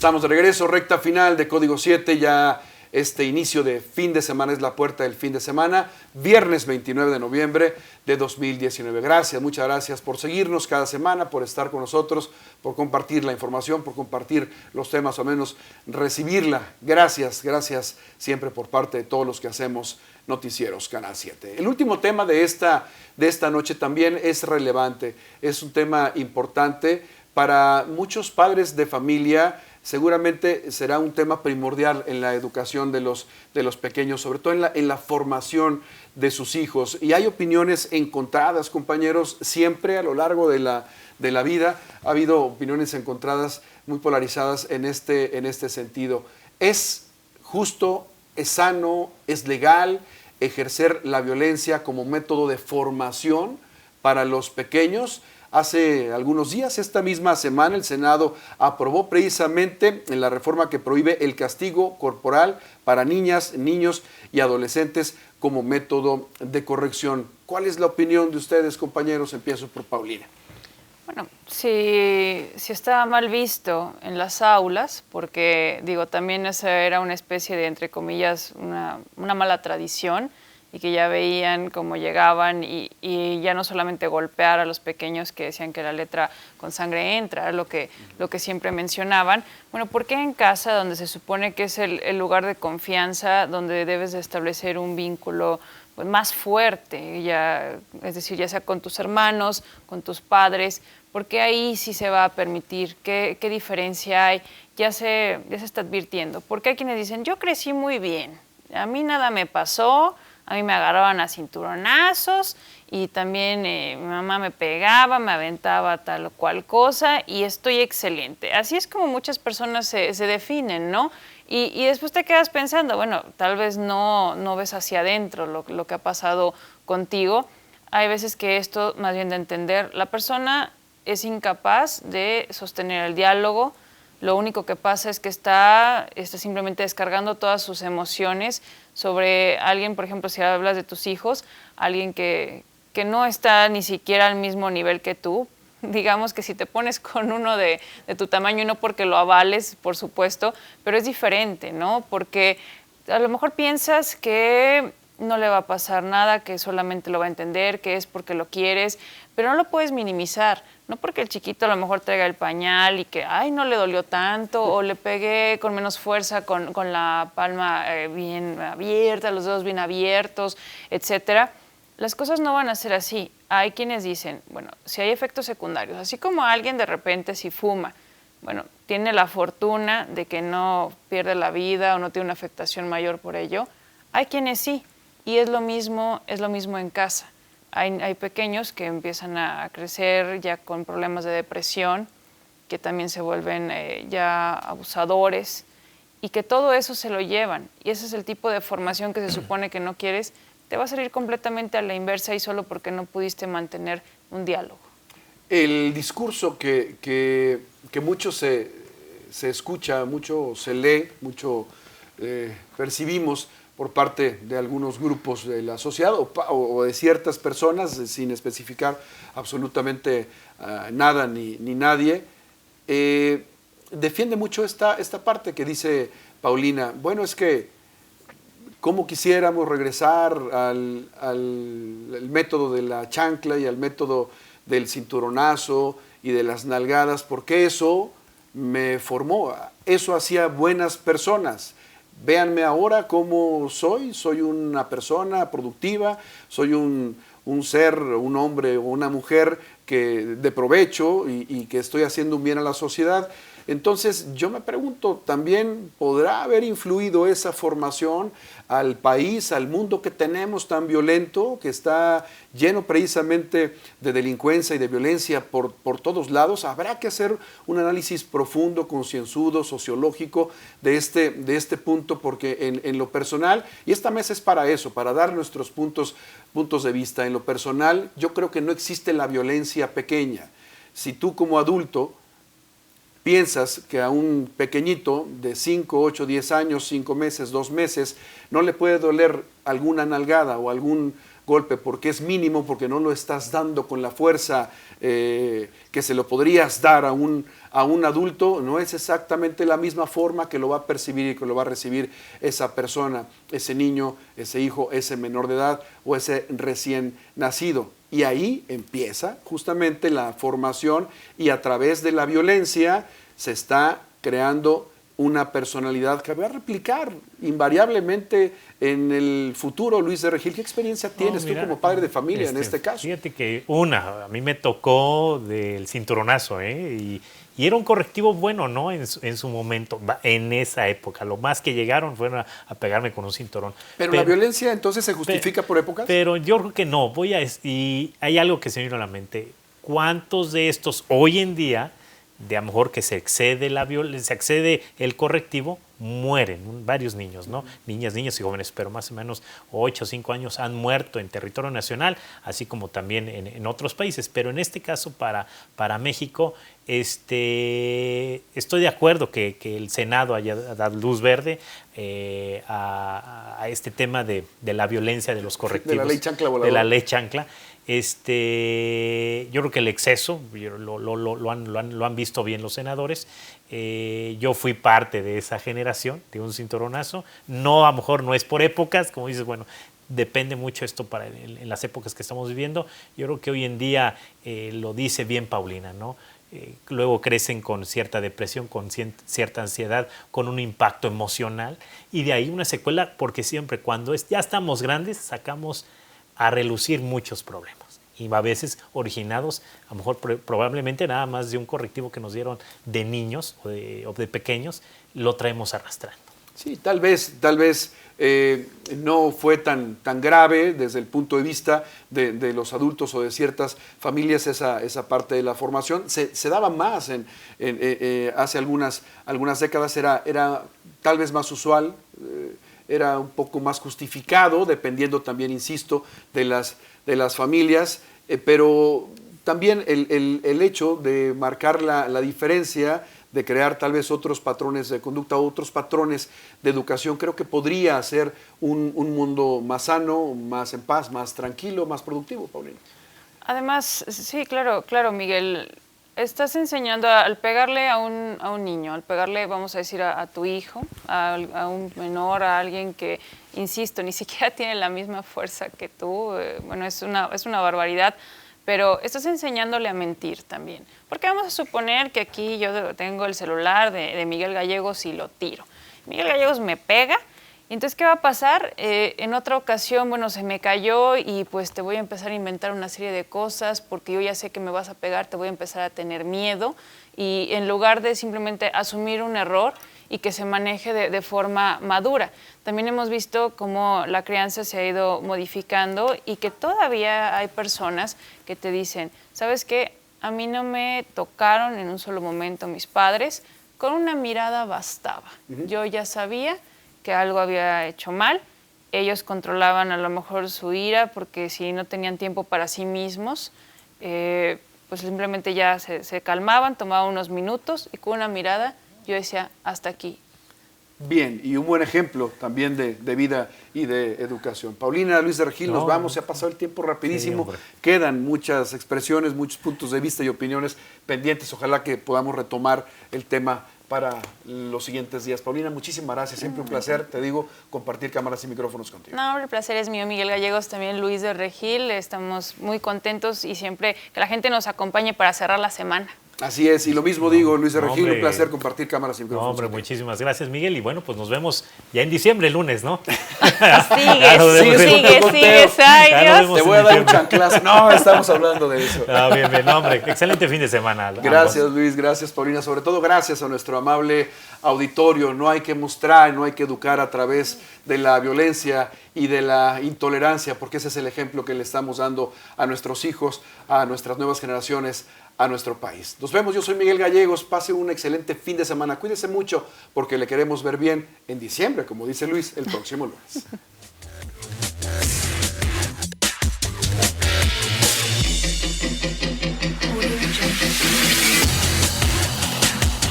Estamos de regreso, recta final de Código 7, ya este inicio de fin de semana es la puerta del fin de semana, viernes 29 de noviembre de 2019. Gracias, muchas gracias por seguirnos cada semana, por estar con nosotros, por compartir la información, por compartir los temas, o menos recibirla. Gracias, gracias siempre por parte de todos los que hacemos Noticieros Canal 7. El último tema de esta noche también es relevante, es un tema importante para muchos padres de familia. Seguramente será un tema primordial en la educación de los pequeños, sobre todo en la formación de sus hijos. Y hay opiniones encontradas, compañeros, siempre a lo largo de la vida ha habido opiniones encontradas, muy polarizadas en este sentido. ¿Es justo, es sano, es legal ejercer la violencia como método de formación para los pequeños? Hace algunos días, esta misma semana, el Senado aprobó precisamente la reforma que prohíbe el castigo corporal para niñas, niños y adolescentes como método de corrección. ¿Cuál es la opinión de ustedes, compañeros? Empiezo por Paulina. Bueno, si está mal visto en las aulas, porque digo, también esa era una especie de, entre comillas, una mala tradición, y que ya veían cómo llegaban y ya no solamente golpear a los pequeños que decían que la letra con sangre entra, lo que siempre mencionaban. Bueno, ¿por qué en casa, donde se supone que es el lugar de confianza, donde debes de establecer un vínculo pues, más fuerte, es decir, ya sea con tus hermanos, con tus padres, por qué ahí sí se va a permitir? ¿Qué diferencia hay? Ya se está advirtiendo. Porque hay quienes dicen, yo crecí muy bien, a mí nada me pasó, a mí me agarraban a cinturonazos y también mi mamá me pegaba, me aventaba tal o cual cosa y estoy excelente. Así es como muchas personas se definen, ¿no? Y después te quedas pensando, bueno, tal vez no ves hacia adentro lo que ha pasado contigo. Hay veces que esto, más bien de entender, la persona es incapaz de sostener el diálogo. Lo único que pasa es que está simplemente descargando todas sus emociones sobre alguien, por ejemplo, si hablas de tus hijos, alguien que no está ni siquiera al mismo nivel que tú. Digamos que si te pones con uno de tu tamaño, y no porque lo avales, por supuesto, pero es diferente, ¿no? Porque a lo mejor piensas que no le va a pasar nada, que solamente lo va a entender, que es porque lo quieres, pero no lo puedes minimizar. No porque el chiquito a lo mejor traiga el pañal y que, ay, no le dolió tanto, o le pegué con menos fuerza, con la palma bien abierta, los dedos bien abiertos, etcétera. Las cosas no van a ser así. Hay quienes dicen, bueno, si hay efectos secundarios, así como alguien de repente si fuma, bueno, tiene la fortuna de que no pierde la vida o no tiene una afectación mayor por ello. Hay quienes sí, y es lo mismo en casa. Hay pequeños que empiezan a crecer ya con problemas de depresión, que también se vuelven ya abusadores y que todo eso se lo llevan. Y ese es el tipo de formación que se supone que no quieres. Te va a salir completamente a la inversa y solo porque no pudiste mantener un diálogo. El discurso que mucho se escucha, mucho se lee, mucho percibimos por parte de algunos grupos de la sociedad o de ciertas personas, sin especificar absolutamente nada ni nadie, defiende mucho esta parte que dice Paulina. Bueno, es que cómo quisiéramos regresar al método de la chancla y al método del cinturonazo y de las nalgadas, porque eso me formó, eso hacía buenas personas. Véanme ahora cómo soy una persona productiva, soy un ser, un hombre o una mujer de provecho y que estoy haciendo un bien a la sociedad. Entonces yo me pregunto, ¿también podrá haber influido esa formación al país, al mundo que tenemos tan violento, que está lleno precisamente de delincuencia y de violencia por todos lados? Habrá que hacer un análisis profundo, concienzudo, sociológico de este punto, porque en lo personal, y esta mesa es para eso, para dar nuestros puntos de vista. En lo personal, yo creo que no existe la violencia pequeña. Si tú como adulto piensas que a un pequeñito de 5, 8, 10 años, 5 meses, 2 meses, no le puede doler alguna nalgada o golpe porque es mínimo, porque no lo estás dando con la fuerza que se lo podrías dar a un adulto, no es exactamente la misma forma que lo va a percibir y que lo va a recibir esa persona, ese niño, ese hijo, ese menor de edad o ese recién nacido. Y ahí empieza justamente la formación y a través de la violencia se está creando una personalidad que va a replicar invariablemente en el futuro. Luis de Regil, ¿qué experiencia tienes tú como padre de familia en este caso? Fíjate que a mí me tocó del cinturonazo, y era un correctivo bueno, ¿no? En su momento, en esa época. Lo más que llegaron fueron a pegarme con un cinturón. Pero la violencia entonces se justifica por épocas. Pero yo creo que no. Y hay algo que se me vino a la mente. ¿Cuántos de estos hoy en día, de a lo mejor que se excede la violencia, se excede el correctivo, mueren? Varios niños, ¿no? Niñas y jóvenes, pero más o menos 8 o 5 años han muerto en territorio nacional, así como también en otros países. Pero en este caso, para México, estoy de acuerdo que el Senado haya dado luz verde a este tema de la violencia de los correctivos. De la ley chancla voladora. De la ley chancla. Yo creo que el exceso lo han visto bien los senadores. Yo fui parte de esa generación, de un cinturonazo. No, a lo mejor no es por épocas, como dices, bueno, depende mucho esto en las épocas que estamos viviendo. Yo creo que hoy en día lo dice bien Paulina, ¿no? Luego crecen con cierta depresión, con cierta ansiedad, con un impacto emocional y de ahí una secuela, porque siempre cuando ya estamos grandes sacamos a relucir muchos problemas y a veces originados a lo mejor probablemente nada más de un correctivo que nos dieron de niños o de pequeños, lo traemos arrastrando. Sí, tal vez no fue tan grave desde el punto de vista de los adultos o de ciertas familias esa parte de la formación. Se daba más hace algunas décadas, era tal vez más usual, era un poco más justificado, dependiendo también, insisto, de las familias, pero también el hecho de marcar la diferencia, de crear tal vez otros patrones de conducta, otros patrones de educación, creo que podría hacer un mundo más sano, más en paz, más tranquilo, más productivo, Paulina. Además, sí, claro, Miguel, estás enseñando al pegarle a un niño, al pegarle, vamos a decir, a tu hijo, a un menor, a alguien que, insisto, ni siquiera tiene la misma fuerza que tú, bueno, es una barbaridad. Pero estás enseñándole a mentir también. Porque vamos a suponer que aquí yo tengo el celular de Miguel Gallegos y lo tiro. Miguel Gallegos me pega, y entonces, ¿qué va a pasar? En otra ocasión, bueno, se me cayó y pues te voy a empezar a inventar una serie de cosas porque yo ya sé que me vas a pegar, te voy a empezar a tener miedo. Y en lugar de simplemente asumir un error y que se maneje de forma madura. También hemos visto cómo la crianza se ha ido modificando y que todavía hay personas que te dicen, ¿sabes qué? A mí no me tocaron en un solo momento mis padres, con una mirada bastaba. Yo ya sabía que algo había hecho mal, ellos controlaban a lo mejor su ira porque si no tenían tiempo para sí mismos, pues simplemente ya se calmaban, tomaban unos minutos y con una mirada yo decía, hasta aquí. Bien, y un buen ejemplo también de vida y de educación. Paulina, Luis de Regil, nos vamos, se ha pasado el tiempo rapidísimo. Sí, quedan muchas expresiones, muchos puntos de vista y opiniones pendientes. Ojalá que podamos retomar el tema para los siguientes días. Paulina, muchísimas gracias, siempre un placer, te digo, compartir cámaras y micrófonos contigo. No, el placer es mío, Miguel Gallegos, también Luis de Regil, estamos muy contentos y siempre que la gente nos acompañe para cerrar la semana. Así es, y lo mismo digo, Luis de Regil, un placer compartir cámaras y micrófonos. Hombre, muchísimas gracias, Miguel, y bueno, pues nos vemos ya en diciembre, el lunes, ¿no? Sigues, ay Dios. Te voy a dar un chanclazo. No, estamos hablando de eso. Bien, hombre, excelente fin de semana. Gracias, Luis, gracias, Paulina, sobre todo gracias a nuestro amable auditorio. No hay que mostrar, no hay que educar a través de la violencia y de la intolerancia, porque ese es el ejemplo que le estamos dando a nuestros hijos, a nuestras nuevas generaciones, a nuestro país. Nos vemos, yo soy Miguel Gallegos, pase un excelente fin de semana, cuídese mucho porque le queremos ver bien en diciembre, como dice Luis, el próximo lunes.